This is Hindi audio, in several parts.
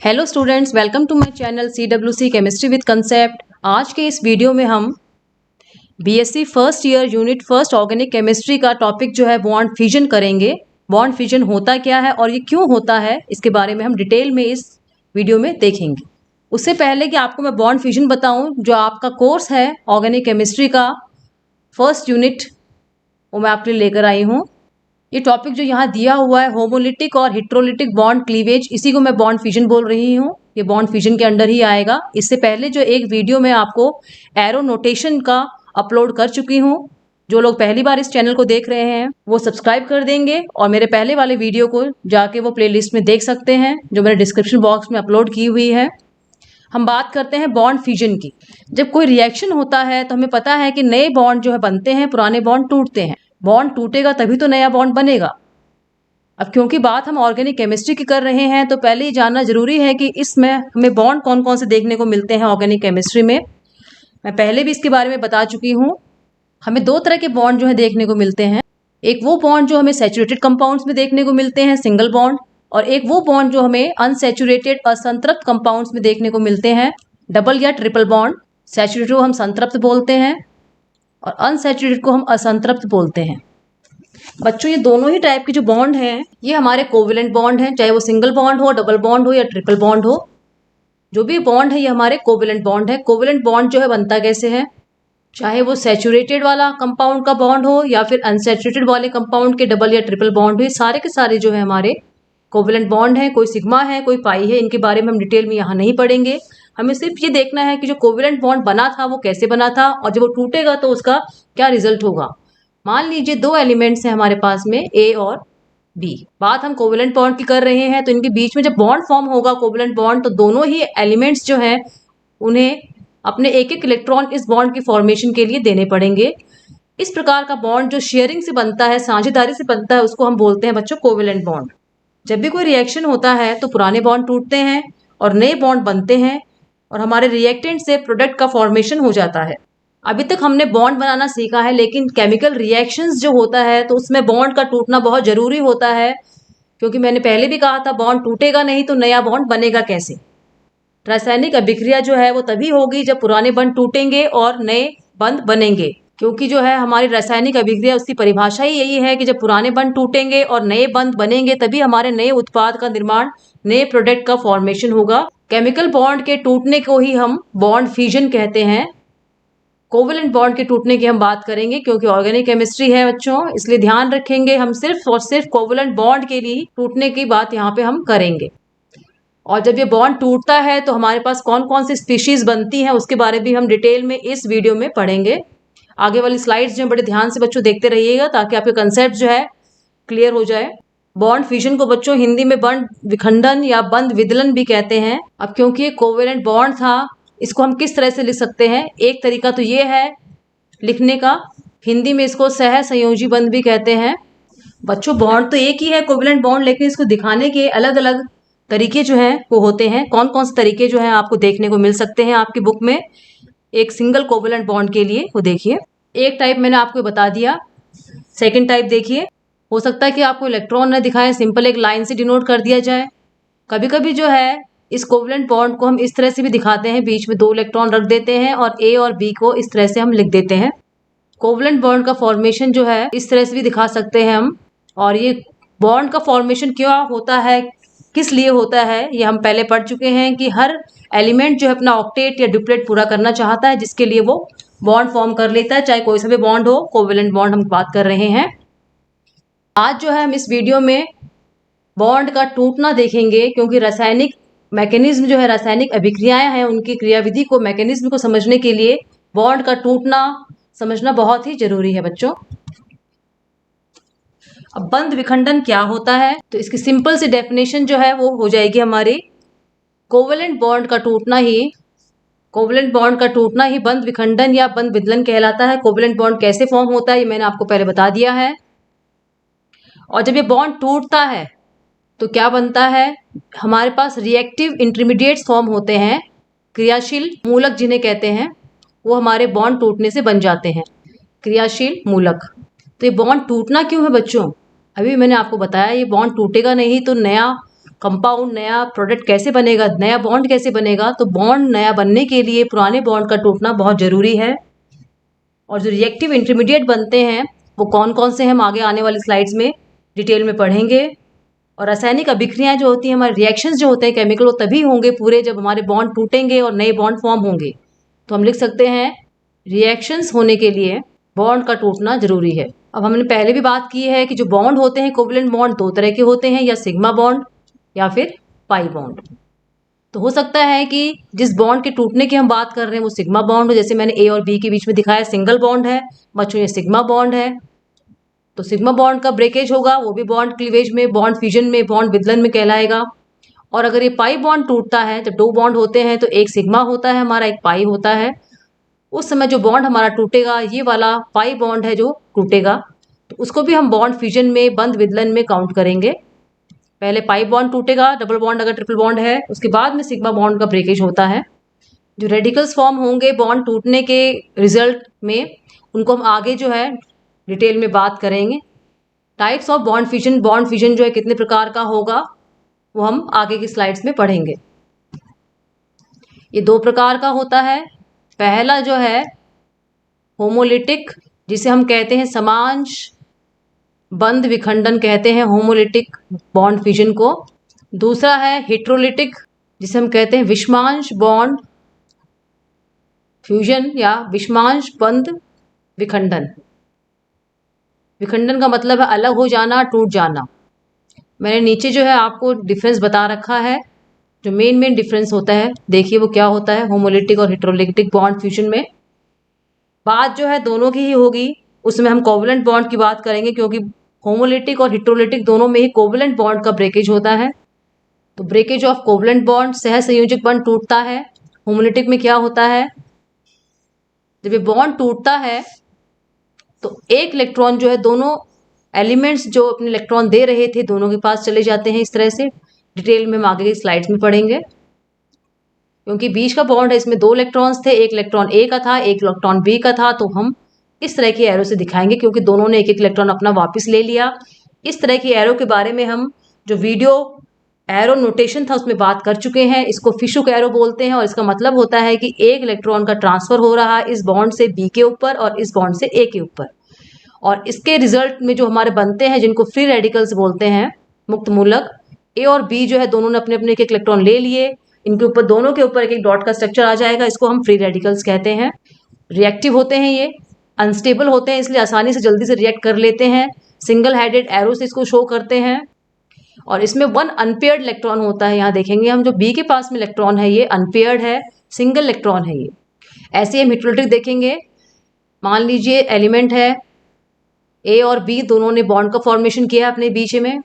Hello students, welcome to my channel CWC chemistry with concept. आज के इस वीडियो में हम BSc first year unit first organic chemistry का टॉपिक जो है बॉन्ड फ्यूजन करेंगे। बॉन्ड फ्यूजन होता क्या है और ये क्यों होता है, इसके बारे में हम डिटेल में इस वीडियो में देखेंगे। उससे पहले कि आपको मैं बॉन्ड फ्यूजन बताऊँ, जो आपका कोर्स है ऑर्गेनिक केमिस्ट्री का फर्स्ट यूनिट, वो मैं आपके लिए लेकर आई हूँ। ये टॉपिक जो यहाँ दिया हुआ है होमोलिटिक और हेट्रोलिटिक बॉन्ड क्लीवेज, इसी को मैं बॉन्ड फ्यूजन बोल रही हूँ। ये बॉन्ड फ्यूजन के अंडर ही आएगा। इससे पहले जो एक वीडियो में आपको एरो नोटेशन का अपलोड कर चुकी हूँ। जो लोग पहली बार इस चैनल को देख रहे हैं वो सब्सक्राइब कर देंगे और मेरे पहले वाले वीडियो को जाके वो प्लेलिस्ट में देख सकते हैं, जो मैंने डिस्क्रिप्शन बॉक्स में अपलोड की हुई है। हम बात करते हैं बॉन्ड फ्यूजन की। जब कोई रिएक्शन होता है तो हमें पता है कि नए बॉन्ड जो है बनते हैं, पुराने बॉन्ड टूटते हैं। बॉन्ड टूटेगा तभी तो नया बॉन्ड बनेगा। अब क्योंकि बात हम ऑर्गेनिक केमिस्ट्री की कर रहे हैं तो पहले ही जानना जरूरी है कि इसमें हमें बॉन्ड कौन कौन से देखने को मिलते हैं ऑर्गेनिक केमिस्ट्री में। मैं पहले भी इसके बारे में बता चुकी हूँ। हमें दो तरह के बॉन्ड जो है देखने को मिलते हैं। एक वो बॉन्ड जो हमें सैचुरेटेड कंपाउंड्स में देखने को मिलते हैं, सिंगल बॉन्ड, और एक वो बॉन्ड जो हमें अनसैचुरेटेड असंतृप्त कंपाउंड्स में देखने को मिलते हैं, डबल या ट्रिपल बॉन्ड। सैचुरेटेड को हम संतृप्त बोलते हैं और अनसैचुरेटेड को हम असंतृप्त बोलते हैं। बच्चों, ये दोनों ही टाइप के जो बॉन्ड हैं ये हमारे कोवेलेंट बॉन्ड हैं, चाहे वो सिंगल बॉन्ड हो, डबल बॉन्ड हो या ट्रिपल बॉन्ड हो। जो भी बॉन्ड है ये हमारे कोवेलेंट बॉन्ड है। कोवेलेंट बॉन्ड जो है बनता कैसे है, चाहे वो सैचुरेटेड वाला कंपाउंड का बॉन्ड हो या फिर अनसैचुरेटेड वाले कंपाउंड के डबल या ट्रिपल बॉन्ड हो, ये सारे के सारे जो है हमारे कोवेलेंट बॉन्ड हैं। कोई सिग्मा है, कोई पाई है, इनके बारे में हम डिटेल में यहाँ नहीं पढ़ेंगे। हमें सिर्फ ये देखना है कि जो कोवेलेंट बॉन्ड बना था वो कैसे बना था और जब वो टूटेगा तो उसका क्या रिजल्ट होगा। मान लीजिए दो एलिमेंट्स हैं हमारे पास में, ए और बी। बात हम कोवेलेंट बॉन्ड की कर रहे हैं तो इनके बीच में जब बॉन्ड फॉर्म होगा कोवेलेंट बॉन्ड, तो दोनों ही एलिमेंट्स जो हैं उन्हें अपने एक एक इलेक्ट्रॉन इस बॉन्ड की फॉर्मेशन के लिए देने पड़ेंगे। इस प्रकार का बॉन्ड जो शेयरिंग से बनता है, साझेदारी से बनता है, उसको हम बोलते हैं बच्चों कोवेलेंट बॉन्ड। जब भी कोई रिएक्शन होता है तो पुराने बॉन्ड टूटते हैं और नए बॉन्ड बनते हैं और हमारे रिएक्टेंट से प्रोडक्ट का फॉर्मेशन हो जाता है। अभी तक हमने बॉन्ड बनाना सीखा है, लेकिन केमिकल रिएक्शंस जो होता है तो उसमें बॉन्ड का टूटना बहुत जरूरी होता है, क्योंकि मैंने पहले भी कहा था बॉन्ड टूटेगा नहीं तो नया बॉन्ड बनेगा कैसे। रासायनिक अभिक्रिया जो है वो तभी होगी जब पुराने बंध टूटेंगे और नए बंध बनेंगे, क्योंकि जो है हमारी रासायनिक अभिक्रिया उसकी परिभाषा ही यही है कि जब पुराने बंध टूटेंगे और नए बंध बनेंगे तभी हमारे नए उत्पाद का निर्माण, नए प्रोडक्ट का फॉर्मेशन होगा। केमिकल बॉन्ड के टूटने को ही हम बॉन्ड फ्यूजन कहते हैं। कोवेलेंट बॉन्ड के टूटने की हम बात करेंगे क्योंकि ऑर्गेनिक केमिस्ट्री है बच्चों, इसलिए ध्यान रखेंगे हम सिर्फ और सिर्फ कोवेलेंट बॉन्ड के लिए टूटने की बात यहाँ पे हम करेंगे। और जब ये बॉन्ड टूटता है तो हमारे पास कौन कौन सी स्पीशीज बनती हैं उसके बारे में हम डिटेल में इस वीडियो में पढ़ेंगे। आगे वाली स्लाइड्स जो बड़े ध्यान से बच्चों देखते रहिएगा ताकि आपके कंसेप्ट जो है क्लियर हो जाए। बॉन्ड फ्यूजन को बच्चों हिंदी में बंध विखंडन या बंध विदलन भी कहते हैं। अब क्योंकि ये कोवेलेंट बॉन्ड था, इसको हम किस तरह से लिख सकते हैं, एक तरीका तो ये है लिखने का, हिंदी में इसको सह संयोजी बंध भी कहते हैं। बच्चों, बॉन्ड तो एक ही है कोवेलेंट बॉन्ड, लेकिन इसको दिखाने के अलग अलग तरीके जो हैं वो होते हैं। कौन कौन से तरीके जो हैं आपको देखने को मिल सकते हैं आपकी बुक में एक सिंगल कोवेलेंट बॉन्ड के लिए, वो देखिए। एक टाइप मैंने आपको बता दिया, सेकंड टाइप देखिए। हो सकता है कि आपको इलेक्ट्रॉन न दिखाएं, सिंपल एक लाइन से डिनोट कर दिया जाए। कभी कभी जो है इस कोवेलेंट बॉन्ड को हम इस तरह से भी दिखाते हैं, बीच में दो इलेक्ट्रॉन रख देते हैं और ए और बी को इस तरह से हम लिख देते हैं। कोवेलेंट बॉन्ड का फॉर्मेशन जो है इस तरह से भी दिखा सकते हैं हम। और ये बॉन्ड का फॉर्मेशन क्यों होता है, किस लिए होता है, ये हम पहले पढ़ चुके हैं कि हर एलिमेंट जो है अपना ऑक्टेट या डुप्लेट पूरा करना चाहता है, जिसके लिए वो बॉन्ड फॉर्म कर लेता है, चाहे कोई सा भी बॉन्ड हो। कोवेलेंट बॉन्ड हम बात कर रहे हैं। आज जो है हम इस वीडियो में बॉन्ड का टूटना देखेंगे, क्योंकि रासायनिक मैकेनिज्म जो है, रासायनिक अभिक्रियाएं हैं, उनकी क्रियाविधि को, मैकेनिज्म को समझने के लिए बॉन्ड का टूटना समझना बहुत ही जरूरी है बच्चों। अब बंध विखंडन क्या होता है, तो इसकी सिंपल सी डेफिनेशन जो है वो हो जाएगी हमारी, कोवेलेंट बॉन्ड का टूटना ही बंध विखंडन या बंध विदलन कहलाता है। कोवेलेंट बॉन्ड कैसे फॉर्म होता है ये मैंने आपको पहले बता दिया है। और जब ये बॉन्ड टूटता है तो क्या बनता है, हमारे पास रिएक्टिव इंटरमीडिएट्स फॉर्म होते हैं, क्रियाशील मूलक जिन्हें कहते हैं, वो हमारे बॉन्ड टूटने से बन जाते हैं, क्रियाशील मूलक। तो ये बॉन्ड टूटना क्यों है बच्चों, अभी मैंने आपको बताया, ये बॉन्ड टूटेगा नहीं तो नया कंपाउंड, नया प्रोडक्ट कैसे बनेगा, नया बॉन्ड कैसे बनेगा। तो बॉन्ड नया बनने के लिए पुराने बॉन्ड का टूटना बहुत ज़रूरी है। और जो रिएक्टिव इंटरमीडिएट बनते हैं वो कौन कौन से हैं, हम आगे आने वाली स्लाइड्स में डिटेल में पढ़ेंगे। और रासायनिक अभिक्रियाएं जो होती हैं, हमारे रिएक्शंस जो होते हैं केमिकल, वो तभी होंगे पूरे जब हमारे बॉन्ड टूटेंगे और नए बॉन्ड फॉर्म होंगे। तो हम लिख सकते हैं रिएक्शंस होने के लिए बॉन्ड का टूटना जरूरी है। अब हमने पहले भी बात की है कि जो बॉन्ड होते हैं कोवलेंट बॉन्ड दो तरह के होते हैं, या सिग्मा बॉन्ड या फिर पाई बॉन्ड। तो हो सकता है कि जिस बॉन्ड के टूटने की हम बात कर रहे हैं वो सिग्मा बॉन्ड हो, जैसे मैंने ए और बी के बीच में दिखाया सिंगल बॉन्ड है बच्चों, ये सिग्मा बॉन्ड है। तो सिग्मा बॉन्ड का ब्रेकेज होगा वो भी बॉन्ड क्लीवेज में, बॉन्ड फ्यूजन में, बॉन्ड विदलन में कहलाएगा। और अगर ये पाई बॉन्ड टूटता है, जब दो बॉन्ड होते हैं तो एक सिग्मा होता है हमारा, एक पाई होता है। उस समय जो बॉन्ड हमारा टूटेगा ये वाला पाई बॉन्ड है जो टूटेगा, तो उसको भी हम बॉन्ड फ्यूजन में, बंद विदलन में काउंट करेंगे। पहले पाई बॉन्ड टूटेगा, डबल बॉन्ड अगर ट्रिपल बॉन्ड है, उसके बाद में सिग्मा बॉन्ड का ब्रेकेज होता है। जो रेडिकल्स फॉर्म होंगे बॉन्ड टूटने के रिजल्ट में, उनको हम आगे जो है डिटेल में बात करेंगे। टाइप्स ऑफ बॉन्ड फ्यूजन जो है कितने प्रकार का होगा वो हम आगे की स्लाइड्स में पढ़ेंगे। ये दो प्रकार का होता है। पहला जो है होमोलिटिक, जिसे हम कहते हैं समांश बंध विखंडन कहते हैं होमोलिटिक बॉन्ड फ्यूजन को। दूसरा है हेट्रोलिटिक, जिसे हम कहते हैं विषमांश बॉन्ड फ्यूजन या विषमांश बंध विखंडन। विखंडन का मतलब है अलग हो जाना, टूट जाना। मैंने नीचे जो है आपको डिफरेंस बता रखा है, जो मेन डिफरेंस होता है देखिए वो क्या होता है होमोलिटिक और हेट्रोलिटिक बॉन्ड फ्यूजन में। बात जो है दोनों की ही होगी, उसमें हम कोवलेंट बॉन्ड की बात करेंगे क्योंकि होमोलिटिक और हेट्रोलिटिक दोनों में ही कोवलेंट बॉन्ड का ब्रेकेज होता है। तो ब्रेकेज ऑफ कोवलेंट बॉन्ड, सह संयोजक बॉन्ड टूटता है। होमोलिटिक में क्या होता है, जब ये बॉन्ड टूटता है तो एक इलेक्ट्रॉन जो है, दोनों एलिमेंट्स जो अपने इलेक्ट्रॉन दे रहे थे दोनों के पास चले जाते हैं। इस तरह से डिटेल में हम आगे की स्लाइड्स में पढ़ेंगे। क्योंकि बीच का बॉन्ड है, इसमें दो इलेक्ट्रॉन्स थे, एक इलेक्ट्रॉन ए का था, एक इलेक्ट्रॉन बी का था। तो हम इस तरह की एरो से दिखाएंगे क्योंकि दोनों ने एक एक इलेक्ट्रॉन अपना वापस ले लिया। इस तरह की एरो के बारे में हम जो वीडियो एरो नोटेशन था उसमें बात कर चुके हैं। इसको फिशुक एरो बोलते हैं और इसका मतलब होता है कि एक इलेक्ट्रॉन का ट्रांसफर हो रहा है इस बॉन्ड से बी के ऊपर और इस बॉन्ड से ए के ऊपर। और इसके रिजल्ट में जो हमारे बनते हैं जिनको फ्री रेडिकल्स बोलते हैं, मुक्त मूलक, ए और बी जो है दोनों ने अपने अपने एक एक इलेक्ट्रॉन ले लिए, इनके ऊपर दोनों के ऊपर एक एक डॉट का स्ट्रक्चर आ जाएगा, इसको हम फ्री रेडिकल्स कहते हैं। रिएक्टिव होते हैं ये, अनस्टेबल होते हैं इसलिए आसानी से जल्दी से रिएक्ट कर लेते हैं। सिंगल हेडेड एरो से इसको शो करते हैं। और इसमें वन अनपेयर्ड इलेक्ट्रॉन होता है, यहाँ देखेंगे हम जो बी के पास में इलेक्ट्रॉन है ये अनपेयर्ड है, सिंगल इलेक्ट्रॉन है ये। ऐसे हम हेट्रोलिटिक देखेंगे, मान लीजिए एलिमेंट है ए और बी, दोनों ने बॉन्ड का फॉर्मेशन किया है अपने बीच में,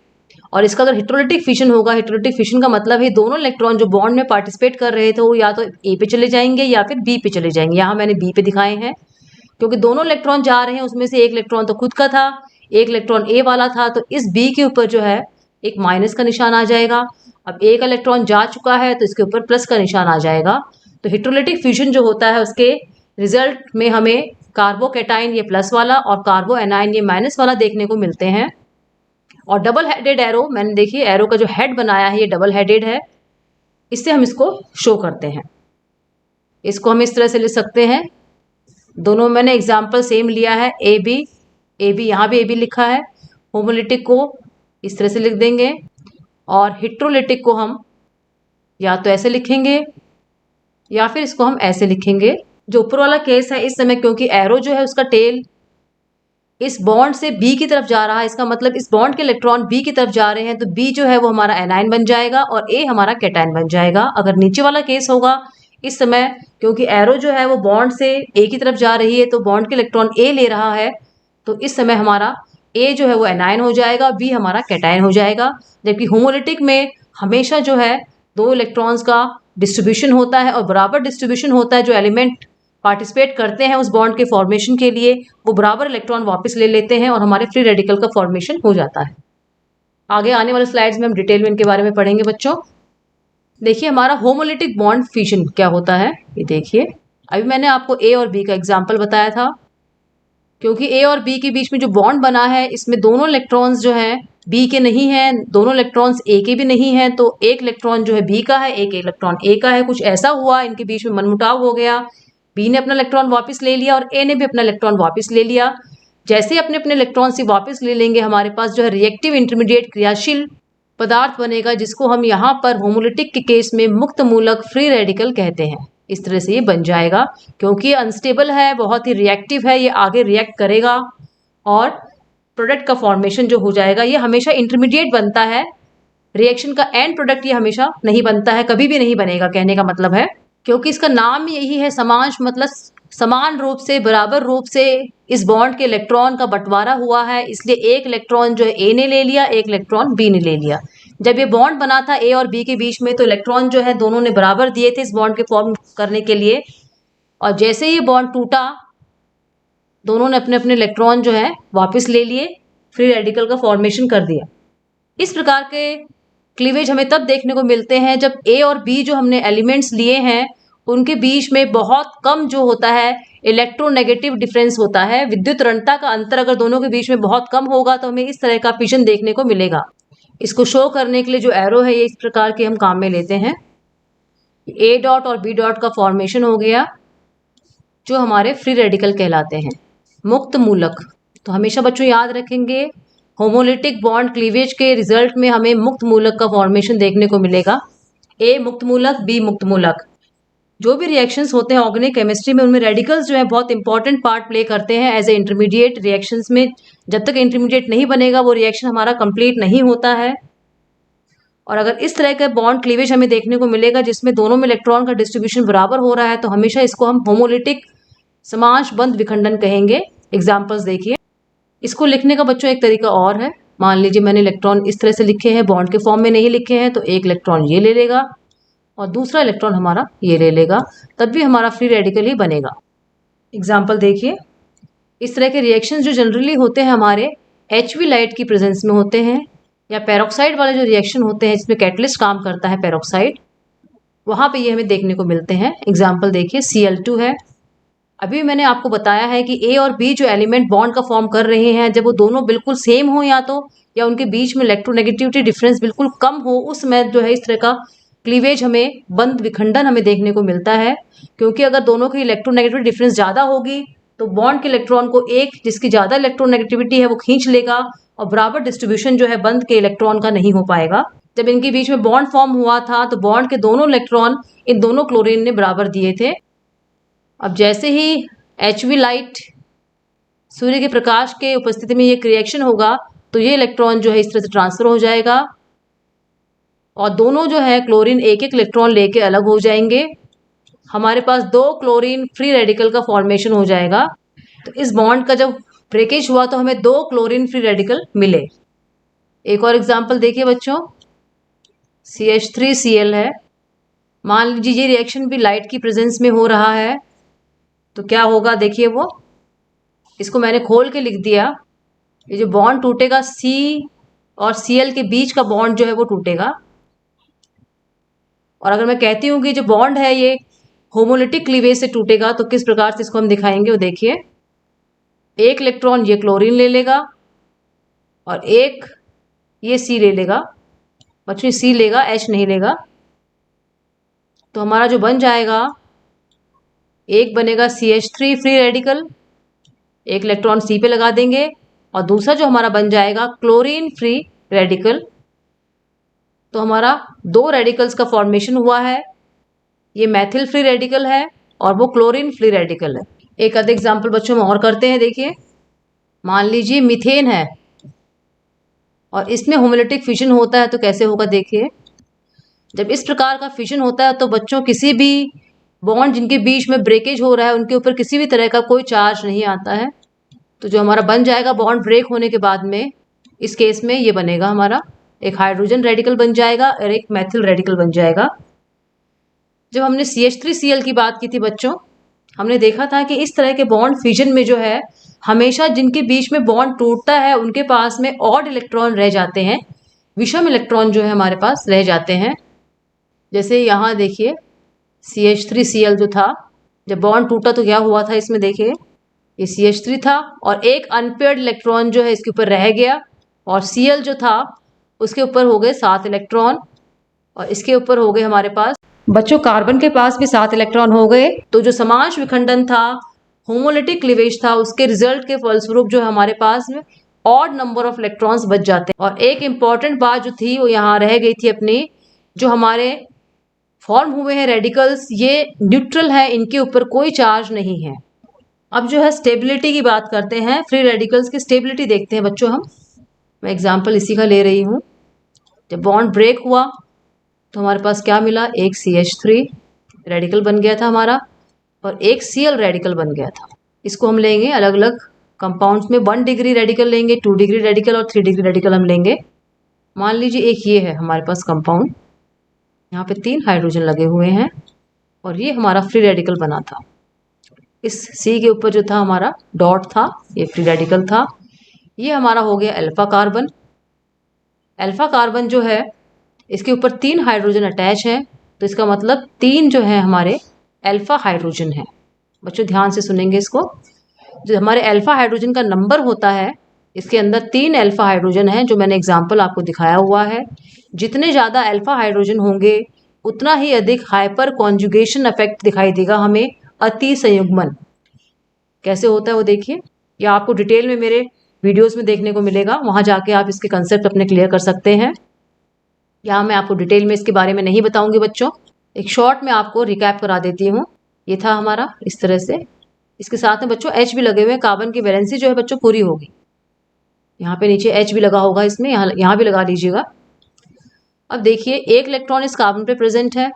और इसका अगर हेट्रोलिटिक फिशन होगा, हेट्रोलिटिक फिशन का मतलब है दोनों इलेक्ट्रॉन जो बॉन्ड में पार्टिसिपेट कर रहे थे वो या तो ए पे चले जाएंगे या फिर बी पे चले जाएंगे। यहाँ मैंने बी पे दिखाए हैं क्योंकि दोनों इलेक्ट्रॉन जा रहे हैं, उसमें से एक इलेक्ट्रॉन तो खुद का था, एक इलेक्ट्रॉन ए वाला था। तो इस बी के ऊपर जो है एक माइनस का निशान आ जाएगा। अब एक इलेक्ट्रॉन जा चुका है तो इसके ऊपर प्लस का निशान आ जाएगा। तो हेट्रोलिटिक फ्यूजन जो होता है उसके रिजल्ट में हमें कार्बोकैटाइन ये प्लस वाला और कार्बो एनाइन ये माइनस वाला देखने को मिलते हैं। और डबल हेडेड एरो, मैंने देखिए एरो का जो हेड बनाया है ये डबल हेडेड है, इससे हम इसको शो करते हैं। इसको हम इस तरह से लिख सकते हैं, दोनों मैंने एग्जाम्पल सेम लिया है, ए बी, यहाँ भी ए बी लिखा है। होमोलिटिक को इस तरह से लिख देंगे और हेट्रोलिटिक को हम या तो ऐसे लिखेंगे या फिर इसको हम ऐसे लिखेंगे। जो ऊपर वाला केस है इस समय क्योंकि एरो जो है उसका टेल इस बॉन्ड से बी की तरफ जा रहा है, इसका मतलब इस बॉन्ड के इलेक्ट्रॉन बी की तरफ जा रहे हैं, तो बी जो है वो हमारा एनाइन बन जाएगा और ए हमारा कैटाइन बन जाएगा। अगर नीचे वाला केस होगा इस समय, क्योंकि एरो जो है वो बॉन्ड से ए की तरफ जा रही है तो बॉन्ड के इलेक्ट्रॉन ए ले रहा है, तो इस समय हमारा ए जो है वो एनाइन हो जाएगा, बी हमारा कैटाइन हो जाएगा। जबकि होमोलिटिक में हमेशा जो है दो इलेक्ट्रॉन्स का डिस्ट्रीब्यूशन होता है और बराबर डिस्ट्रीब्यूशन होता है। जो एलिमेंट पार्टिसिपेट करते हैं उस बॉन्ड के फॉर्मेशन के लिए वो बराबर इलेक्ट्रॉन वापस ले लेते हैं और हमारे फ्री रेडिकल का फॉर्मेशन हो जाता है। आगे आने वाले स्लाइड्स में हम डिटेल में इनके बारे में पढ़ेंगे बच्चों। देखिए हमारा होमोलिटिक बॉन्ड फ्यूजन क्या होता है, ये देखिए अभी मैंने आपको ए और बी का एग्जाम्पल बताया था। क्योंकि ए और बी के बीच में जो बॉन्ड बना है इसमें दोनों इलेक्ट्रॉन्स जो हैं बी के नहीं है, दोनों इलेक्ट्रॉन्स ए के भी नहीं है, तो एक इलेक्ट्रॉन जो है बी का है, एक इलेक्ट्रॉन ए का है। कुछ ऐसा हुआ, इनके बीच में मनमुटाव हो गया, बी ने अपना इलेक्ट्रॉन वापस ले लिया और ए ने भी अपना इलेक्ट्रॉन वापस ले लिया। जैसे ही अपने अपने इलेक्ट्रॉन से वापस ले लेंगे, हमारे पास जो है रिएक्टिव इंटरमीडिएट क्रियाशील पदार्थ बनेगा, जिसको हम यहाँ पर होमोलिटिक के केस में मुक्त मूलक फ्री रेडिकल कहते हैं। इस तरह से ये बन जाएगा, क्योंकि ये अनस्टेबल है, बहुत ही रिएक्टिव है, ये आगे रिएक्ट करेगा और प्रोडक्ट का फॉर्मेशन जो हो जाएगा ये हमेशा इंटरमीडिएट बनता है। रिएक्शन का एंड प्रोडक्ट ये हमेशा नहीं बनता है, कभी भी नहीं बनेगा, कहने का मतलब है, क्योंकि इसका नाम यही है समांश, मतलब समान रूप से, बराबर रूप से इस बॉन्ड के इलेक्ट्रॉन का बंटवारा हुआ है, इसलिए एक इलेक्ट्रॉन जो है ए ने ले लिया, एक इलेक्ट्रॉन बी ने ले लिया। जब ये बॉन्ड बना था ए और बी के बीच में, तो इलेक्ट्रॉन जो है दोनों ने बराबर दिए थे इस बॉन्ड के फॉर्म करने के लिए, और जैसे ही बॉन्ड टूटा, दोनों ने अपने अपने इलेक्ट्रॉन जो है वापस ले लिए, फ्री रेडिकल का फॉर्मेशन कर दिया। इस प्रकार के क्लीवेज हमें तब देखने को मिलते हैं जब ए और बी जो हमने एलिमेंट्स लिए हैं उनके बीच में बहुत कम जो होता है इलेक्ट्रोनेगेटिव डिफरेंस होता है। विद्युत ऋणता का अंतर अगर दोनों के बीच में बहुत कम होगा तो हमें इस तरह का फिजन देखने को मिलेगा। इसको शो करने के लिए जो एरो है ये इस प्रकार के हम काम में लेते हैं। ए डॉट और बी डॉट का फॉर्मेशन हो गया, जो हमारे फ्री रेडिकल कहलाते हैं, मुक्त मूलक। तो हमेशा बच्चों याद रखेंगे, होमोलिटिक बॉन्ड क्लीवेज के रिजल्ट में हमें मुक्त मूलक का फॉर्मेशन देखने को मिलेगा। ए मुक्त मूलक, बी मुक्त मूलक। जो भी रिएक्शंस होते हैं ऑर्गेनिक केमिस्ट्री में, उनमें रेडिकल्स जो है बहुत इंपॉर्टेंट पार्ट प्ले करते हैं एज ए इंटरमीडिएट रिएक्शंस में। जब तक इंटरमीडिएट नहीं बनेगा वो रिएक्शन हमारा कंप्लीट नहीं होता है। और अगर इस तरह का बॉन्ड क्लीवेज हमें देखने को मिलेगा जिसमें दोनों में इलेक्ट्रॉन का डिस्ट्रीब्यूशन बराबर हो रहा है, तो हमेशा इसको हम होमोलिटिक समांश बंध विखंडन कहेंगे। एग्जाम्पल्स देखिए, इसको लिखने का बच्चों एक तरीका और है। मान लीजिए मैंने इलेक्ट्रॉन इस तरह से लिखे हैं, बॉन्ड के फॉर्म में नहीं लिखे हैं, तो एक इलेक्ट्रॉन ये ले लेगा और दूसरा इलेक्ट्रॉन हमारा ये ले लेगा, तब भी हमारा फ्री रेडिकल ही बनेगा। एग्जाम्पल देखिए, इस तरह के रिएक्शंस जो जनरली होते हैं हमारे HV लाइट की प्रेजेंस में होते हैं, या पेरोक्साइड वाले जो रिएक्शन होते हैं जिसमें कैटलिस्ट काम करता है पेरोक्साइड, वहाँ पे ये हमें देखने को मिलते हैं। एग्जाम्पल देखिए, Cl2 है। अभी मैंने आपको बताया है कि ए और बी जो एलिमेंट बॉन्ड का फॉर्म कर रहे हैं, जब वो दोनों बिल्कुल सेम हो या उनके बीच में इलेक्ट्रोनेगेटिविटी डिफरेंस बिल्कुल कम हो, उस समय जो है इस तरह का क्लीवेज हमें बंध विखंडन हमें देखने को मिलता है। क्योंकि अगर दोनों की इलेक्ट्रोनेगेटिविटी डिफरेंस ज़्यादा होगी तो बॉन्ड के इलेक्ट्रॉन को एक जिसकी ज़्यादा इलेक्ट्रोनेगेटिविटी है वो खींच लेगा और बराबर डिस्ट्रीब्यूशन जो है बंध के इलेक्ट्रॉन का नहीं हो पाएगा। जब इनके बीच में बॉन्ड फॉर्म हुआ था तो बॉन्ड के दोनों इलेक्ट्रॉन इन दोनों क्लोरीन ने बराबर दिए थे। अब जैसे ही HV लाइट, सूर्य के प्रकाश के उपस्थिति में ये रिएक्शन होगा तो ये इलेक्ट्रॉन जो है इस तरह से ट्रांसफर हो जाएगा और दोनों जो है क्लोरीन एक एक इलेक्ट्रॉन लेके अलग हो जाएंगे। हमारे पास 2 क्लोरीन फ्री रेडिकल का फॉर्मेशन हो जाएगा। तो इस बॉन्ड का जब ब्रेकेज हुआ तो हमें 2 क्लोरीन फ्री रेडिकल मिले। एक और एग्जांपल देखिए बच्चों, CH3Cl है। मान लीजिए ये रिएक्शन भी लाइट की प्रेजेंस में हो रहा है, तो क्या होगा देखिए, वो इसको मैंने खोल के लिख दिया। ये जो बॉन्ड टूटेगा C और Cl के बीच का बॉन्ड जो है वो टूटेगा। और अगर मैं कहती हूँ कि जो बॉन्ड है ये होमोलिटिक क्लीवेज से टूटेगा, तो किस प्रकार से इसको हम दिखाएंगे वो देखिए। एक इलेक्ट्रॉन ये क्लोरीन ले लेगा और एक ये C ले लेगा। बच्चों C लेगा, H नहीं लेगा। तो हमारा जो बन जाएगा, एक बनेगा CH3 फ्री रेडिकल, एक इलेक्ट्रॉन C पे लगा देंगे, और दूसरा जो हमारा बन जाएगा क्लोरीन फ्री रेडिकल। तो हमारा 2 रेडिकल्स का फॉर्मेशन हुआ है। ये मैथिल फ्री रेडिकल है और वो क्लोरीन फ्री रेडिकल है। एक आध एग्जाम्पल बच्चों में और करते हैं। देखिए, मान लीजिए मीथेन है और इसमें होमोलिटिक फिजन होता है, तो कैसे होगा देखिए। जब इस प्रकार का फिजन होता है तो बच्चों किसी भी बॉन्ड जिनके बीच में ब्रेकेज हो रहा है उनके ऊपर किसी भी तरह का कोई चार्ज नहीं आता है। तो जो हमारा बन जाएगा बॉन्ड ब्रेक होने के बाद में, इस केस में ये बनेगा हमारा एक हाइड्रोजन रेडिकल बन जाएगा और एक मैथिल रेडिकल बन जाएगा। जब हमने CH3Cl की बात की थी बच्चों, हमने देखा था कि इस तरह के बॉन्ड फिजन में जो है हमेशा जिनके बीच में बॉन्ड टूटता है उनके पास में ऑड इलेक्ट्रॉन रह जाते हैं, विषम इलेक्ट्रॉन जो है हमारे पास रह जाते हैं। जैसे यहाँ देखिए, CH3Cl जो था, जब बॉन्ड टूटा तो क्या हुआ था इसमें देखिए, ये CH3 था और एक अनपेयर्ड इलेक्ट्रॉन जो है इसके ऊपर रह गया और Cl जो था उसके ऊपर हो गए 7 इलेक्ट्रॉन, और इसके ऊपर हो गए हमारे पास बच्चों कार्बन के पास भी 7 इलेक्ट्रॉन हो गए। तो जो समांश विखंडन था, होमोलिटिक क्लीवेज था, उसके रिजल्ट के फलस्वरूप जो हमारे पास ऑड नंबर ऑफ इलेक्ट्रॉन्स बच जाते हैं। और एक इंपॉर्टेंट बात जो थी वो यहाँ रह गई थी अपनी, जो हमारे फॉर्म हुए हैं रेडिकल्स, ये न्यूट्रल है, इनके ऊपर कोई चार्ज नहीं है। अब जो है स्टेबिलिटी की बात करते हैं, फ्री रेडिकल्स की स्टेबिलिटी देखते हैं बच्चों हम। मैं एग्जांपल इसी का ले रही हूँ। जब बॉन्ड ब्रेक हुआ तो हमारे पास क्या मिला, एक CH3 रेडिकल बन गया था हमारा, और एक Cl रेडिकल बन गया था। इसको हम लेंगे अलग अलग कंपाउंड्स में, 1 डिग्री रेडिकल लेंगे, 2 डिग्री रेडिकल और 3 डिग्री रेडिकल हम लेंगे। मान लीजिए एक ये है हमारे पास कंपाउंड, यहाँ पे 3 हाइड्रोजन लगे हुए हैं और ये हमारा फ्री रेडिकल बना था। इस C के ऊपर जो था हमारा डॉट था, ये फ्री रेडिकल था। ये हमारा हो गया अल्फा कार्बन। अल्फा कार्बन जो है इसके ऊपर 3 हाइड्रोजन अटैच है, तो इसका मतलब 3 जो है हमारे अल्फा हाइड्रोजन है। बच्चों ध्यान से सुनेंगे इसको। जो हमारे अल्फा हाइड्रोजन का नंबर होता है, इसके अंदर 3 अल्फा हाइड्रोजन है, जो मैंने एग्जाम्पल आपको दिखाया हुआ है। जितने ज़्यादा अल्फा हाइड्रोजन होंगे उतना ही अधिक हाइपर कॉन्जुगेशन इफेक्ट दिखाई देगा हमें, अति संयुग्मन। कैसे होता है वो देखिए, या आपको डिटेल में मेरे वीडियोस में देखने को मिलेगा, वहाँ जाके आप इसके कंसेप्ट अपने क्लियर कर सकते हैं। यहाँ मैं आपको डिटेल में इसके बारे में नहीं बताऊंगी बच्चों, एक शॉर्ट में आपको रिकैप करा देती हूँ। ये था हमारा इस तरह से, इसके साथ में बच्चों H भी लगे हुए हैं, कार्बन की वैलेंसी जो है बच्चों पूरी होगी। यहाँ पे नीचे H भी लगा होगा, इसमें यहाँ भी लगा लीजिएगा। अब देखिए एक इलेक्ट्रॉन इस कार्बन पे प्रेजेंट है।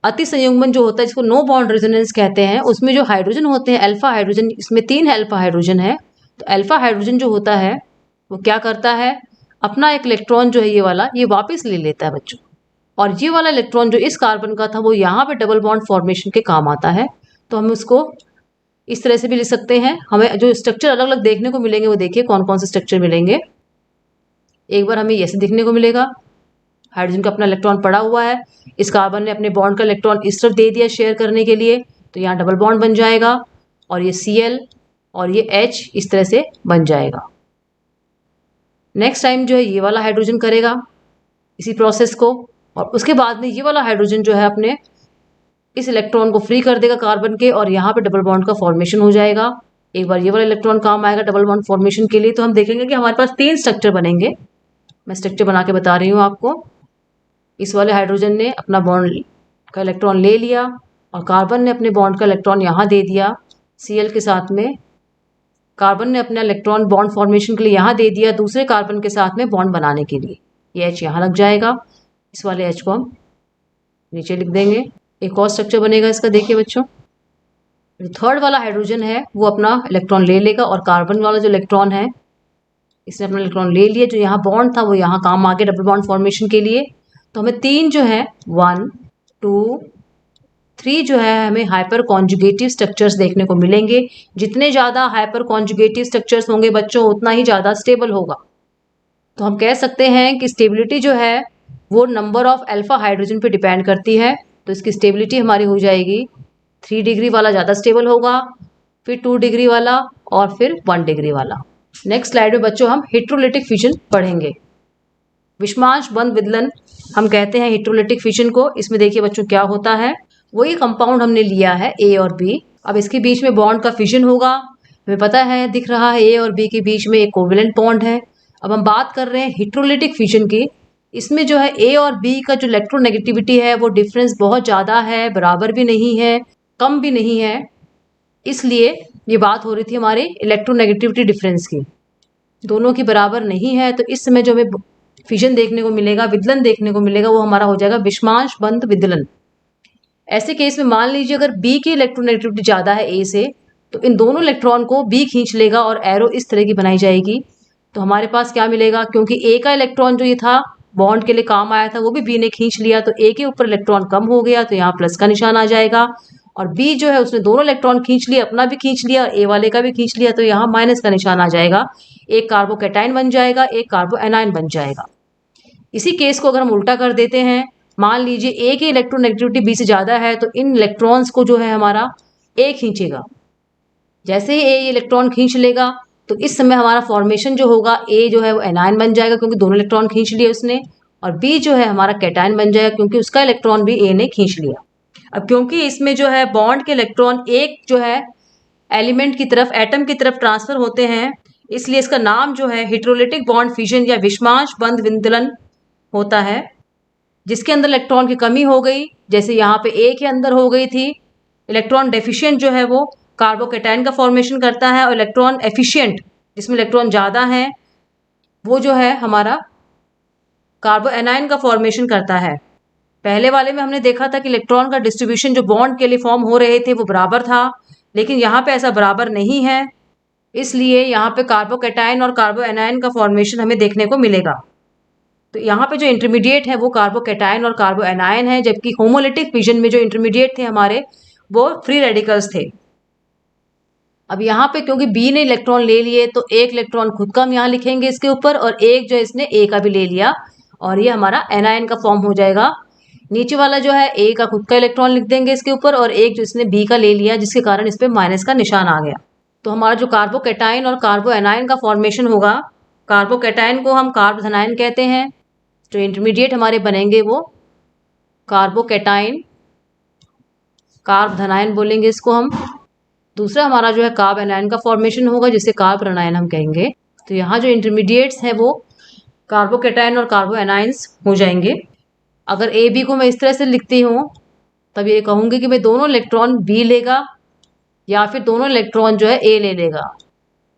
अति संयुग्मन जो होता है, जिसको नो बॉन्ड रेजोनेंस कहते हैं, उसमें जो हाइड्रोजन होते हैं अल्फा हाइड्रोजन, इसमें 3 अल्फा हाइड्रोजन है। तो अल्फा हाइड्रोजन जो होता है वो क्या करता है, अपना एक इलेक्ट्रॉन जो है ये वाला, ये वापस ले लेता है बच्चों। और ये वाला इलेक्ट्रॉन जो इस कार्बन का था वो यहाँ पे डबल बॉन्ड फॉर्मेशन के काम आता है। तो हम उसको इस तरह से भी लिख सकते हैं। हमें जो स्ट्रक्चर अलग अलग देखने को मिलेंगे वो देखिए कौन कौन से स्ट्रक्चर मिलेंगे। एक बार हमें ऐसे दिखने को मिलेगा, हाइड्रोजन का अपना इलेक्ट्रॉन पड़ा हुआ है, इस कार्बन ने अपने बॉन्ड का इलेक्ट्रॉन इस तरफ दे दिया शेयर करने के लिए, तो यहाँ डबल बॉन्ड बन जाएगा और ये Cl और ये H इस तरह से बन जाएगा। नेक्स्ट टाइम जो है ये वाला हाइड्रोजन करेगा इसी प्रोसेस को, और उसके बाद में ये वाला हाइड्रोजन जो है अपने इस इलेक्ट्रॉन को फ्री कर देगा कार्बन के, और यहाँ पे डबल बॉन्ड का फॉर्मेशन हो जाएगा। एक बार ये वाला इलेक्ट्रॉन काम आएगा डबल बॉन्ड फॉर्मेशन के लिए, तो हम देखेंगे कि हमारे पास 3 स्ट्रक्चर बनेंगे। मैं स्ट्रक्चर बना के बता रही हूँ आपको। इस वाले हाइड्रोजन ने अपना बॉन्ड का इलेक्ट्रॉन ले लिया और कार्बन ने अपने बॉन्ड का इलेक्ट्रॉन यहाँ दे दिया Cl के साथ में। कार्बन ने अपना इलेक्ट्रॉन बॉन्ड फॉर्मेशन के लिए यहाँ दे दिया दूसरे कार्बन के साथ में बॉन्ड बनाने के लिए। ये H यहाँ लग जाएगा, इस वाले H को हम नीचे लिख देंगे। एक और स्ट्रक्चर बनेगा इसका, देखिए बच्चों। जो थर्ड वाला हाइड्रोजन है वो अपना इलेक्ट्रॉन ले लेगा, और कार्बन वाला जो इलेक्ट्रॉन है इसने अपना इलेक्ट्रॉन ले लिया, जो यहाँ बॉन्ड था वो यहाँ काम आ गया डबल बॉन्ड फॉर्मेशन के लिए। तो हमें 3 जो है 1 2 3 जो है हमें हाइपर कॉन्जुगेटिव स्ट्रक्चर्स देखने को मिलेंगे। जितने ज़्यादा हाइपर कॉन्जुगेटिव स्ट्रक्चर्स होंगे बच्चों उतना ही ज़्यादा स्टेबल होगा। तो हम कह सकते हैं कि स्टेबिलिटी जो है वो नंबर ऑफ अल्फा हाइड्रोजन पे डिपेंड करती है। तो इसकी स्टेबिलिटी हमारी हो जाएगी 3 डिग्री वाला ज़्यादा स्टेबल होगा, फिर 2 डिग्री वाला, और फिर 1 डिग्री वाला। नेक्स्ट स्लाइड में बच्चों हम हिट्रोलिटिक फिशन पढ़ेंगे। विषमांश बंध विदलन हम कहते हैं हिट्रोलिटिक फिशन को। इसमें देखिए बच्चों क्या होता है, वही कंपाउंड हमने लिया है A और B, अब इसके बीच में बॉन्ड का फिशन होगा। हमें पता है, दिख रहा है A और B के बीच में एक कोवेलेंट बॉन्ड है। अब हम बात कर रहे हैं हिट्रोलिटिक फिशन की। इसमें जो है A और B का जो इलेक्ट्रोनेगेटिविटी है वो डिफरेंस बहुत ज़्यादा है, बराबर भी नहीं है, कम भी नहीं है। इसलिए ये बात हो रही थी हमारे इलेक्ट्रोनेगेटिविटी डिफरेंस की, दोनों की बराबर नहीं है। तो इस समय जो हमें फिशन देखने को मिलेगा, विदलन देखने को मिलेगा, वो हमारा हो जाएगा विषमांश बंध विदलन। ऐसे केस में मान लीजिए अगर B की इलेक्ट्रोनेगेटिविटी ज़्यादा है A से, तो इन दोनों इलेक्ट्रॉन को B खींच लेगा और एरो इस तरह की बनाई जाएगी। तो हमारे पास क्या मिलेगा, क्योंकि A का इलेक्ट्रॉन जो ये था बॉन्ड के लिए काम आया था वो भी B ने खींच लिया, तो A के ऊपर इलेक्ट्रॉन कम हो गया, तो यहाँ प्लस का निशान आ जाएगा। और B जो है उसने दोनों इलेक्ट्रॉन खींच लिया, अपना भी खींच लिया और A वाले का भी खींच लिया, तो यहाँ माइनस का निशान आ जाएगा। एक कार्बोकैटायन बन जाएगा, एक कार्बोएनायन बन जाएगा। इसी केस को अगर हम उल्टा कर देते हैं, मान लीजिए A की इलेक्ट्रोनेगेटिविटी B से ज़्यादा है, तो इन इलेक्ट्रॉन्स को जो है हमारा A खींचेगा। जैसे ही A इलेक्ट्रॉन खींच लेगा तो इस समय हमारा फॉर्मेशन जो होगा ए जो है वो एनायन बन जाएगा क्योंकि दोनों इलेक्ट्रॉन खींच लिए उसने, और बी जो है हमारा कैटायन बन जाएगा क्योंकि उसका इलेक्ट्रॉन भी ए ने खींच लिया। अब क्योंकि इसमें जो है बॉन्ड के इलेक्ट्रॉन एक जो है एलिमेंट की तरफ, एटम की तरफ ट्रांसफर होते हैं, इसलिए इसका नाम जो है हेटेरोलिटिक बॉन्ड फिजन या विषमांश बंध विदलन होता है। जिसके अंदर इलेक्ट्रॉन की कमी हो गई, जैसे यहाँ पे ए के अंदर हो गई थी, इलेक्ट्रॉन डेफिशिएंट जो है वो कार्बोकैटायन का फॉर्मेशन करता है, और इलेक्ट्रॉन एफिशिएंट जिसमें इलेक्ट्रॉन ज़्यादा है वो जो है हमारा कार्बो एनायन का फॉर्मेशन करता है। पहले वाले में हमने देखा था कि इलेक्ट्रॉन का डिस्ट्रीब्यूशन जो बॉन्ड के लिए फॉर्म हो रहे थे वो बराबर था, लेकिन यहाँ पे ऐसा बराबर नहीं है, इसलिए यहाँ पे कार्बोकैटायन और कार्बो एनायन का फॉर्मेशन हमें देखने को मिलेगा। तो यहाँ पे जो इंटरमीडिएट है वो कार्बोकैटायन और कार्बो एनायन है, जबकि होमोलिटिक फिजन में जो इंटरमीडिएट थे हमारे वो फ्री रेडिकल्स थे। अब यहाँ पे क्योंकि बी ने इलेक्ट्रॉन ले लिए तो एक इलेक्ट्रॉन खुद का हम यहाँ लिखेंगे इसके ऊपर, और एक जो इसने ए का भी ले लिया, और ये हमारा एनायन का फॉर्म हो जाएगा। नीचे वाला जो है ए का खुद का इलेक्ट्रॉन लिख देंगे इसके ऊपर, और एक जो इसने बी का ले लिया जिसके कारण इस पर माइनस का निशान आ गया। तो हमारा जो कार्बोकैटायन और कार्बो एनायन का फॉर्मेशन होगा, कार्बोकैटायन को हम कार्बोधनायन कहते हैं, जो इंटरमीडिएट हमारे बनेंगे वो कार्बोकैटायन, कार्बोधनायन बोलेंगे इसको हम। दूसरा हमारा जो है कार्ब एनायन का फॉर्मेशन होगा जिसे कार्ब एनायन हम कहेंगे। तो यहाँ जो इंटरमीडिएट्स हैं वो कार्बोकैटायन और कार्बो एनायंस हो जाएंगे। अगर ए बी को मैं इस तरह से लिखती हूँ तब ये कहूँगी कि मैं दोनों इलेक्ट्रॉन बी लेगा या फिर दोनों इलेक्ट्रॉन जो है ए ले लेगा।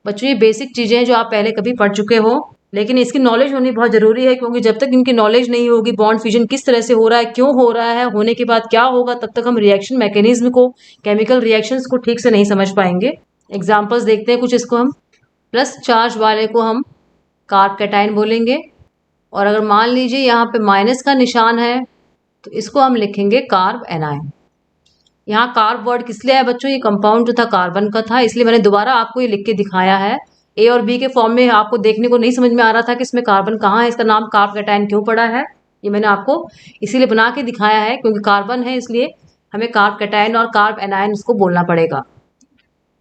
बच्चों ये बेसिक चीज़ें हैं जो आप पहले कभी पढ़ चुके हो, लेकिन इसकी नॉलेज होनी बहुत ज़रूरी है, क्योंकि जब तक इनकी नॉलेज नहीं होगी बॉन्ड फ्यूजन किस तरह से हो रहा है, क्यों हो रहा है, होने के बाद क्या होगा, तब तक हम रिएक्शन मैकेनिज्म को, केमिकल रिएक्शंस को ठीक से नहीं समझ पाएंगे। एग्जाम्पल्स देखते हैं कुछ। इसको हम प्लस चार्ज वाले को हम कार्ब कैटायन बोलेंगे, और अगर मान लीजिए यहाँ पे माइनस का निशान है तो इसको हम लिखेंगे कार्ब एनायन। यहाँ कार्ब वर्ड किस लिए है बच्चों, ये कंपाउंड जो था कार्बन का था, इसलिए मैंने दोबारा आपको ये लिख के दिखाया है। ए और बी के फॉर्म में आपको देखने को नहीं समझ में आ रहा था कि इसमें कार्बन कहाँ है, इसका नाम कार्ब कैटायन क्यों पड़ा है, ये मैंने आपको इसीलिए बना के दिखाया है क्योंकि कार्बन है इसलिए हमें कार्ब कैटायन और कार्ब एनायन इसको बोलना पड़ेगा।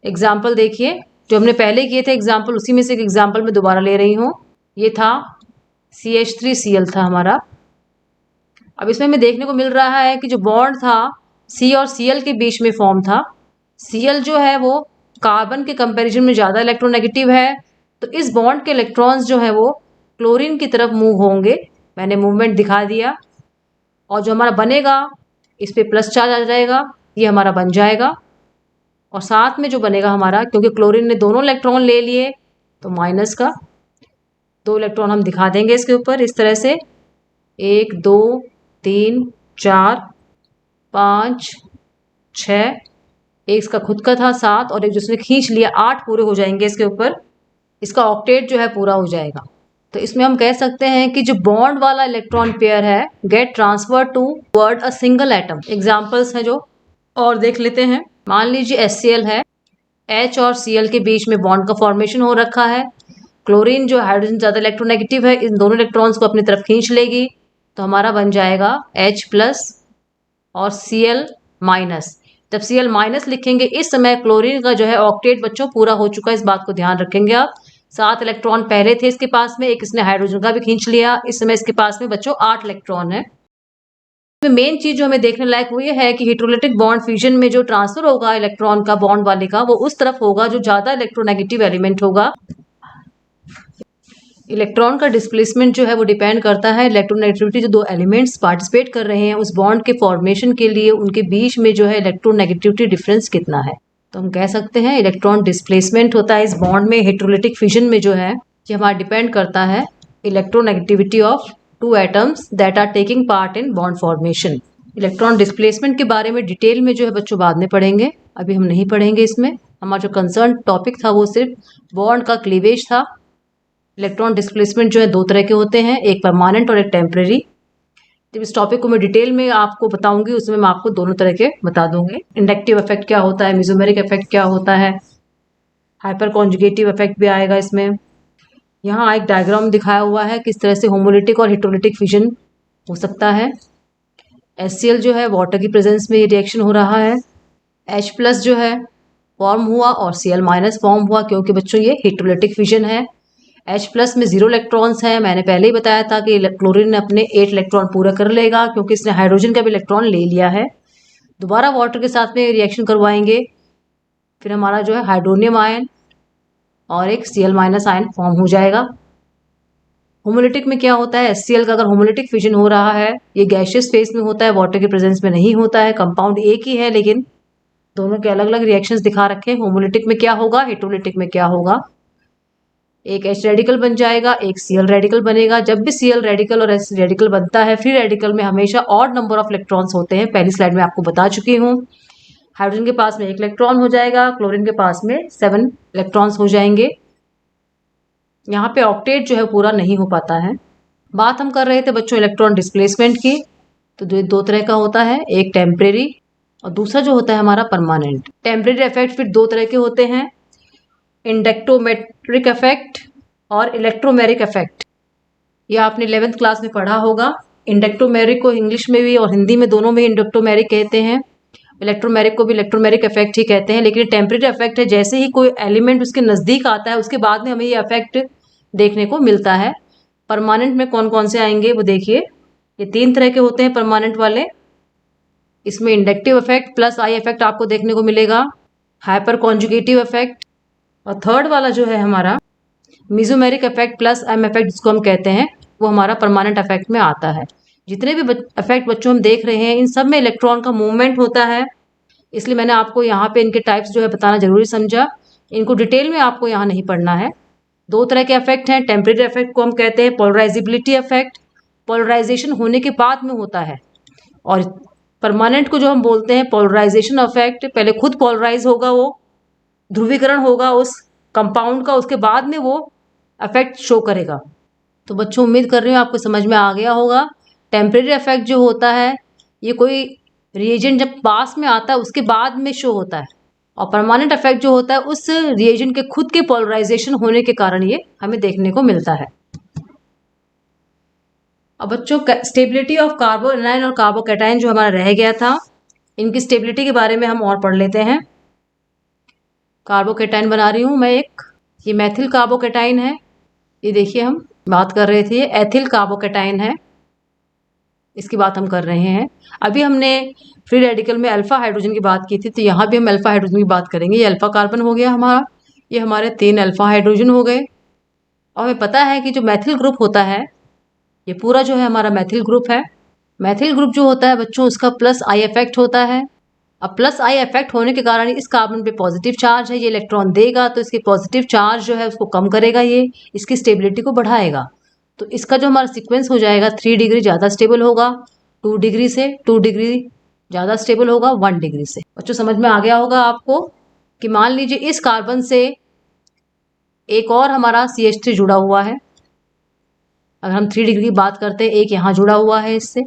एग्जाम्पल देखिए, जो हमने पहले किए थे एग्जाम्पल, उसी में से एक एग्जाम्पल मैं दोबारा ले रही हूँ। ये था CH3Cl था हमारा। अब इसमें हमें देखने को मिल रहा है कि जो बॉन्ड था C और Cl के बीच में फॉर्म था, Cl जो है वो कार्बन के कंपैरिजन में ज़्यादा इलेक्ट्रोनेगेटिव है, तो इस बॉन्ड के इलेक्ट्रॉन्स जो है वो क्लोरीन की तरफ मूव होंगे। मैंने मूवमेंट दिखा दिया, और जो हमारा बनेगा इस पर प्लस चार्ज आ जाएगा, ये हमारा बन जाएगा। और साथ में जो बनेगा हमारा, क्योंकि क्लोरीन ने दोनों इलेक्ट्रॉन ले लिए तो माइनस का 2 इलेक्ट्रॉन हम दिखा देंगे इसके ऊपर इस तरह से, 1 2 3 4 5 6, एक इसका खुद का था 7, और एक जिसने खींच लिया 8 पूरे हो जाएंगे इसके ऊपर। इसका ऑक्टेट जो है पूरा हो जाएगा। तो इसमें हम कह सकते हैं कि जो बॉन्ड वाला इलेक्ट्रॉन पेयर है get transfer toward a single atom. Examples हैं जो और देख लेते हैं। मान लीजिए HCl है, H और Cl के बीच में बॉन्ड का फॉर्मेशन हो रखा है। क्लोरीन जो हाइड्रोजन ज़्यादा इलेक्ट्रोनेगेटिव है, इन दोनों इलेक्ट्रॉन्स को अपनी तरफ खींच लेगी, तो हमारा बन जाएगा H+ और Cl-। जब Cl- लिखेंगे इस समय क्लोरीन का जो है ऑक्टेट बच्चों पूरा हो चुका है, इस बात को ध्यान रखेंगे आप। 7 इलेक्ट्रॉन पहले थे इसके पास में, एक इसने हाइड्रोजन का भी खींच लिया, इस समय इसके पास में बच्चों 8 इलेक्ट्रॉन है। मेन चीज जो हमें देखने लायक वो ये है कि हेटेरोलिटिक बॉन्ड फ्यूजन में जो ट्रांसफर होगा इलेक्ट्रॉन का बॉन्ड वाले का, वो उस तरफ होगा जो ज्यादा इलेक्ट्रोनेगेटिव एलिमेंट होगा। इलेक्ट्रॉन का डिस्प्लेसमेंट जो है वो डिपेंड करता है इलेक्ट्रोनेगेटिविटी, जो 2 एलिमेंट्स पार्टिसिपेट कर रहे हैं उस बॉन्ड के फॉर्मेशन के लिए, उनके बीच में जो है इलेक्ट्रोनेगेटिविटी डिफरेंस कितना है। तो हम कह सकते हैं इलेक्ट्रॉन डिस्प्लेसमेंट होता है इस बॉन्ड में हेटेरोलिटिक फ्यूजन में जो है, ये हमारा डिपेंड करता है electronegativity of 2 atoms that are taking part in bond formation. Electron displacement के बारे में डिटेल में जो है बच्चों बाद में पढ़ेंगे, अभी हम नहीं पढ़ेंगे इसमें। हमारा जो कंसर्न टॉपिक था वो सिर्फ बॉन्ड का क्लीवेज था। इलेक्ट्रॉन डिस्प्लेसमेंट जो है 2 तरह के होते हैं, एक परमानेंट और एक टेम्परेरी। जब इस टॉपिक को मैं डिटेल में आपको बताऊंगी उसमें मैं आपको दोनों तरह के बता दूंगी। इंडक्टिव इफेक्ट क्या होता है, मेसोमेरिक इफेक्ट क्या होता है, हाइपर कॉन्जुगेटिव इफेक्ट भी आएगा इसमें। यहाँ एक डायग्राम दिखाया हुआ है किस तरह से होमोलिटिक और हेटेरोलिटिक फ्यूजन हो सकता है। HCl जो है वाटर की प्रेजेंस में ये रिएक्शन हो रहा है। H+ जो है फॉर्म हुआ और Cl- फॉर्म हुआ, क्योंकि बच्चों ये हेटेरोलिटिक फिजन है। H+ में 0 इलेक्ट्रॉन्स हैं। मैंने पहले ही बताया था कि क्लोरीन अपने 8 इलेक्ट्रॉन पूरा कर लेगा, क्योंकि इसने हाइड्रोजन का भी इलेक्ट्रॉन ले लिया है। दोबारा वाटर के साथ में रिएक्शन करवाएंगे, फिर हमारा जो है हाइड्रोनियम आयन और एक Cl- आयन फॉर्म हो जाएगा। होमोलिटिक में क्या होता है, HCl का अगर होमोलिटिक फिजन हो रहा है, ये गैसियस फेस में होता है, वाटर के प्रेजेंस में नहीं होता है। कंपाउंड एक ही है, लेकिन दोनों के अलग अलग रिएक्शंस दिखा रखे हैं। होमोलिटिक में क्या होगा, हेटेरोलिटिक में क्या होगा, एक H रेडिकल बन जाएगा, एक Cl रेडिकल बनेगा। जब भी Cl रेडिकल और H रेडिकल बनता है, फ्री रेडिकल में हमेशा ऑड नंबर ऑफ इलेक्ट्रॉन्स होते हैं। पहली स्लाइड में आपको बता चुकी हूँ। हाइड्रोजन के पास में 1 इलेक्ट्रॉन हो जाएगा, क्लोरीन के पास में 7 इलेक्ट्रॉन्स हो जाएंगे। यहाँ पे ऑक्टेट जो है पूरा नहीं हो पाता है। बात हम कर रहे थे बच्चों इलेक्ट्रॉन डिस्प्लेसमेंट की। तो दो तरह का होता है, एक टेम्परेरी और दूसरा जो होता है हमारा परमानेंट। टेम्परेरी इफेक्ट फिर 2 तरह के होते हैं, इंडक्टोमेट्रिक इफेक्ट और इलेक्ट्रोमेरिक इफेक्ट। ये आपने 11th क्लास में पढ़ा होगा। इंडक्टोमेरिक को इंग्लिश में भी और हिंदी में दोनों में इंडक्टोमेरिक कहते हैं, इलेक्ट्रोमेरिक को भी इलेक्ट्रोमेरिक इफेक्ट ही कहते हैं। लेकिन टेम्परेरी इफेक्ट है, जैसे ही कोई एलिमेंट उसके नज़दीक आता है उसके बाद में हमें ये इफेक्ट देखने को मिलता है। परमानेंट में कौन कौन से आएंगे वो देखिए, ये 3 तरह के होते हैं परमानेंट वाले। इसमें inductive effect plus I effect आपको देखने को मिलेगा, हाइपर कॉन्जुगेटिव इफेक्ट, और थर्ड वाला जो है हमारा mesomeric effect plus M effect जिसको हम कहते हैं, वो हमारा परमानेंट इफेक्ट में आता है। जितने भी इफेक्ट बच्चों हम देख रहे हैं, इन सब में इलेक्ट्रॉन का मूवमेंट होता है, इसलिए मैंने आपको यहाँ पे इनके टाइप्स जो है बताना जरूरी समझा। इनको डिटेल में आपको यहाँ नहीं पढ़ना है। 2 तरह के इफेक्ट हैं। टेम्परेरी इफेक्ट को हम कहते हैं पोलराइजिबिलिटी इफेक्ट, पोलराइजेशन होने के बाद में होता है। और परमानेंट को जो हम बोलते हैं पोलराइजेशन इफेक्ट, पहले खुद पोलराइज होगा, वो ध्रुवीकरण होगा उस कंपाउंड का, उसके बाद में वो इफेक्ट शो करेगा। तो बच्चों उम्मीद कर रही हूँ आपको समझ में आ गया होगा। टेम्परेरी इफेक्ट जो होता है, ये कोई रिएजेंट जब पास में आता है उसके बाद में शो होता है, और परमानेंट इफेक्ट जो होता है उस रिएजेंट के खुद के पोलराइजेशन होने के कारण ये हमें देखने को मिलता है। अब बच्चों स्टेबिलिटी ऑफ कार्बोएनाइन और कार्बोकैटायन जो हमारा रह गया था, इनकी स्टेबिलिटी के बारे में हम और पढ़ लेते हैं। कार्बोकैटायन बना रही हूँ मैं एक, ये मेथिल कार्बोकैटायन है। ये देखिए हम बात कर रहे थे, ये एथिल कार्बोकैटायन है, इसकी बात हम कर रहे हैं। अभी हमने फ्री रेडिकल में अल्फा हाइड्रोजन की बात की थी, तो यहाँ भी हम अल्फा हाइड्रोजन की बात करेंगे। ये अल्फा कार्बन हो गया हमारा, ये हमारे 3 अल्फा हाइड्रोजन हो गए। और हमें पता है कि जो मैथिल ग्रुप होता है, ये पूरा जो है हमारा मैथिल ग्रुप है। मैथिल ग्रुप जो होता है बच्चों, उसका प्लस आई इफेक्ट होता है। अब प्लस आई इफेक्ट होने के कारण इस कार्बन पे पॉजिटिव चार्ज है, ये इलेक्ट्रॉन देगा तो इसके पॉजिटिव चार्ज जो है उसको कम करेगा, ये इसकी स्टेबिलिटी को बढ़ाएगा। तो इसका जो हमारा सीक्वेंस हो जाएगा, 3 डिग्री ज़्यादा स्टेबल होगा 2 डिग्री से, 2 डिग्री ज़्यादा स्टेबल होगा 1 डिग्री से। बच्चों समझ में आ गया होगा आपको कि मान लीजिए इस कार्बन से एक और हमारा CH3 जुड़ा हुआ है। अगर हम 3 डिग्री की बात करते हैं, एक यहाँ जुड़ा हुआ है इससे,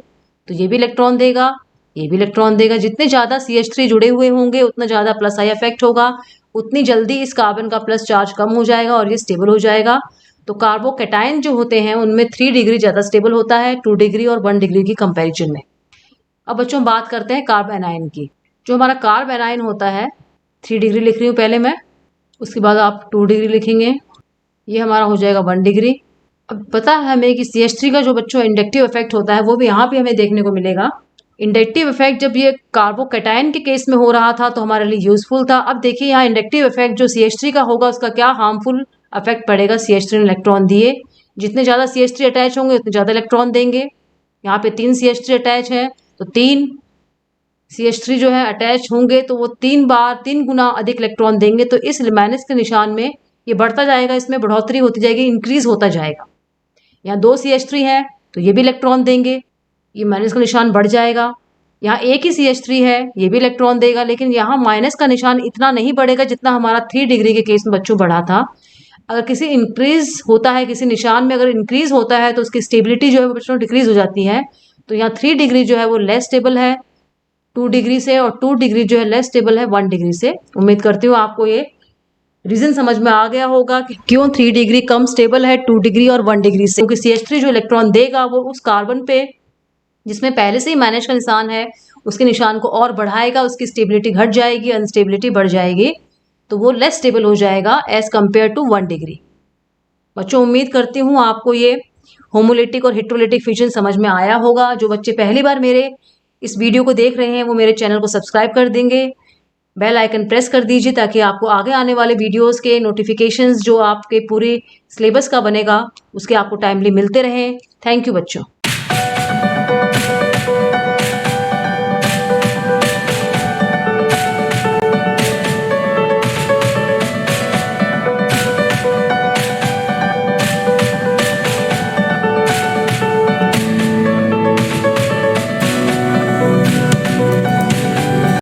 तो ये भी इलेक्ट्रॉन देगा, ये भी इलेक्ट्रॉन देगा। जितने ज़्यादा CH3 जुड़े हुए होंगे उतना ज़्यादा प्लस आई इफेक्ट होगा, उतनी जल्दी इस कार्बन का प्लस चार्ज कम हो जाएगा और ये स्टेबल हो जाएगा। तो कार्बोकैटायन जो होते हैं उनमें 3 डिग्री ज़्यादा स्टेबल होता है 2 डिग्री और 1 डिग्री की कंपेरिजन में। अब बच्चों हम बात करते हैं कार्ब एनायन की। जो हमारा कार्ब एनायन होता है, 3 डिग्री लिख रही हूँ पहले मैं, उसके बाद आप 2 डिग्री लिखेंगे, ये हमारा हो जाएगा 1 डिग्री। अब पता है हमें कि CH3 का जो बच्चों इंडक्टिव इफेक्ट होता है वो भी यहाँ पे हमें देखने को मिलेगा। इंडक्टिव इफेक्ट जब ये कार्बोकैटायन के केस में हो रहा था तो हमारे लिए यूजफुल था। अब देखिए यहाँ इंडक्टिव इफेक्ट जो CH3 का होगा उसका क्या हार्मफुल इफेक्ट पड़ेगा। CH3 ने इलेक्ट्रॉन दिए, जितने ज़्यादा CH3 अटैच होंगे उतने ज़्यादा इलेक्ट्रॉन देंगे। यहाँ पे 3 CH3 अटैच है, तो 3 CH3 जो है अटैच होंगे तो वो 3 गुना अधिक इलेक्ट्रॉन देंगे। तो इस माइनस के निशान में ये बढ़ता जाएगा, इसमें बढ़ोतरी होती जाएगी, इंक्रीज होता जाएगा। यहाँ 2 CH3 है तो ये भी इलेक्ट्रॉन देंगे, ये माइनस का निशान बढ़ जाएगा। यहाँ एक ही CH3 है, ये भी इलेक्ट्रॉन देगा, लेकिन यहाँ माइनस का निशान इतना नहीं बढ़ेगा जितना हमारा 3 डिग्री के केस में बच्चों बढ़ा था। अगर किसी इंक्रीज होता है, किसी निशान में अगर इंक्रीज होता है तो उसकी स्टेबिलिटी जो है वो बच्चों डिक्रीज हो जाती है। तो यहाँ 3 डिग्री जो है वो लेस स्टेबल है 2 डिग्री से, और 2 डिग्री जो है लेस स्टेबल है 1 डिग्री से। उम्मीद करती हूँ आपको ये रीजन समझ में आ गया होगा कि क्यों 3 डिग्री कम स्टेबल है 2 डिग्री और 1 डिग्री से। क्योंकि CH3 जो इलेक्ट्रॉन देगा वो उस कार्बन पे जिसमें पहले से ही माइनस का निशान है उसके निशान को और बढ़ाएगा, उसकी स्टेबिलिटी घट जाएगी, अनस्टेबिलिटी बढ़ जाएगी। तो वो लेस स्टेबल हो जाएगा एज कंपेयर टू 1 डिग्री। बच्चों उम्मीद करती हूँ आपको ये होमोलिटिक और हेट्रोलिटिक फ्यूजन समझ में आया होगा। जो बच्चे पहली बार मेरे इस वीडियो को देख रहे हैं वो मेरे चैनल को सब्सक्राइब कर देंगे, बेल आइकन प्रेस कर दीजिए ताकि आपको आगे आने वाले वीडियोस के नोटिफिकेशंस जो आपके पूरे सिलेबस का बनेगा उसके आपको टाइमली मिलते रहें। थैंक यू बच्चों।